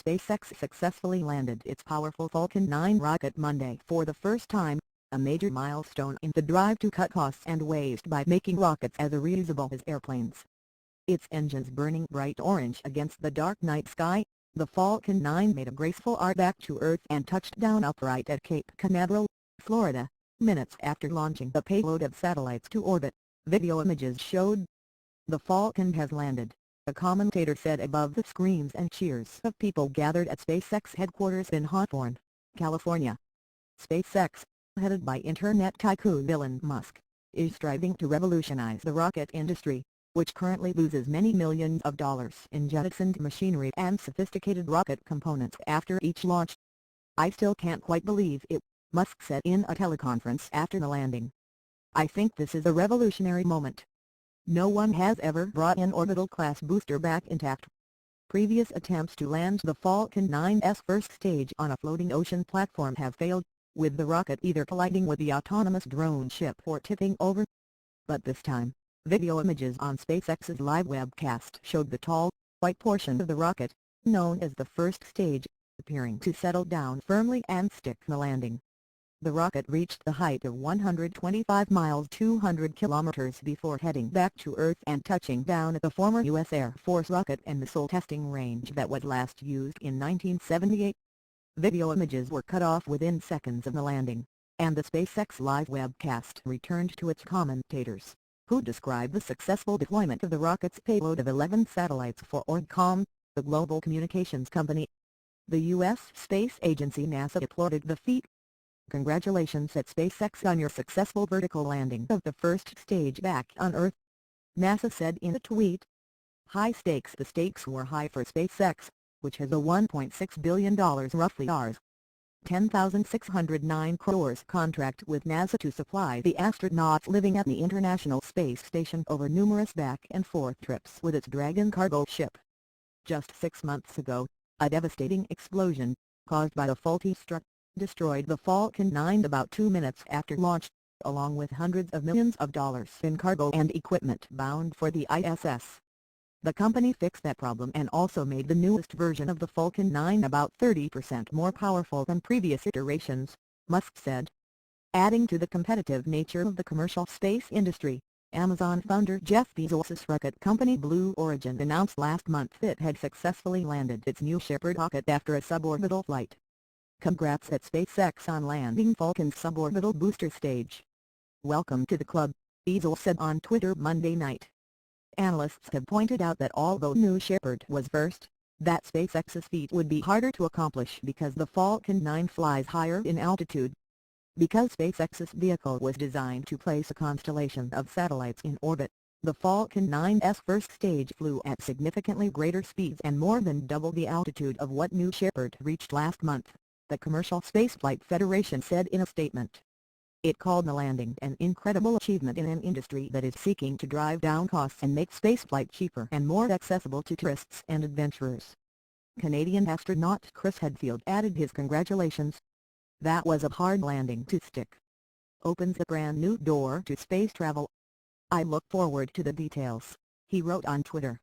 SpaceX successfully landed its powerful Falcon 9 rocket Monday for the first time, a major milestone in the drive to cut costs and waste by making rockets as reusable as airplanes. Its engines burning bright orange against the dark night sky, the Falcon 9 made a graceful arc back to Earth and touched down upright at Cape Canaveral, Florida, minutes after launching the payload of satellites to orbit, video images showed. "The Falcon has landed," a commentator said above the screams and cheers of people gathered at SpaceX headquarters in Hawthorne, California. SpaceX, headed by internet tycoon Elon Musk, is striving to revolutionize the rocket industry, which currently loses many millions of dollars in jettisoned machinery and sophisticated rocket components after each launch. "I still can't quite believe it," Musk said in a teleconference after the landing. "I think this is a revolutionary moment. No one has ever brought an orbital-class booster back intact." Previous attempts to land the Falcon 9's first stage on a floating ocean platform have failed, with the rocket either colliding with the autonomous drone ship or tipping over. But this time, video images on SpaceX's live webcast showed the tall, white portion of the rocket, known as the first stage, appearing to settle down firmly and stick the landing. The rocket reached the height of 125 miles (200 kilometers) before heading back to Earth and touching down at the former U.S. Air Force rocket and missile testing range that was last used in 1978. Video images were cut off within seconds of the landing, and the SpaceX live webcast returned to its commentators, who described the successful deployment of the rocket's payload of 11 satellites for Orbcom, the global communications company. The U.S. Space Agency NASA applauded the feat. "Congratulations at SpaceX on your successful vertical landing of the first stage back on Earth," NASA said in a tweet. "High stakes." The stakes were high for SpaceX, which has a $1.6 billion roughly Rs. 10,609 crores contract with NASA to supply the astronauts living at the International Space Station over numerous back-and-forth trips with its Dragon cargo ship. Just 6 months ago, a devastating explosion, caused by a faulty strut, destroyed the Falcon 9 about 2 minutes after launch, along with hundreds of millions of dollars in cargo and equipment bound for the ISS. The company fixed that problem and also made the newest version of the Falcon 9 about 30% more powerful than previous iterations, Musk said. Adding to the competitive nature of the commercial space industry, Amazon founder Jeff Bezos' rocket company Blue Origin announced last month it had successfully landed its new Shepard rocket after a suborbital flight. "Congrats at SpaceX on landing Falcon's suborbital booster stage. Welcome to the club," Bezos said on Twitter Monday night. Analysts have pointed out that although New Shepard was first, that SpaceX's feat would be harder to accomplish because the Falcon 9 flies higher in altitude. Because SpaceX's vehicle was designed to place a constellation of satellites in orbit, the Falcon 9's first stage flew at significantly greater speeds and more than double the altitude of what New Shepard reached last month, the Commercial Spaceflight Federation said in a statement. It called the landing an incredible achievement in an industry that is seeking to drive down costs and make spaceflight cheaper and more accessible to tourists and adventurers. Canadian astronaut Chris Hadfield added his congratulations. "That was a hard landing to stick. Opens a brand new door to space travel. I look forward to the details," he wrote on Twitter.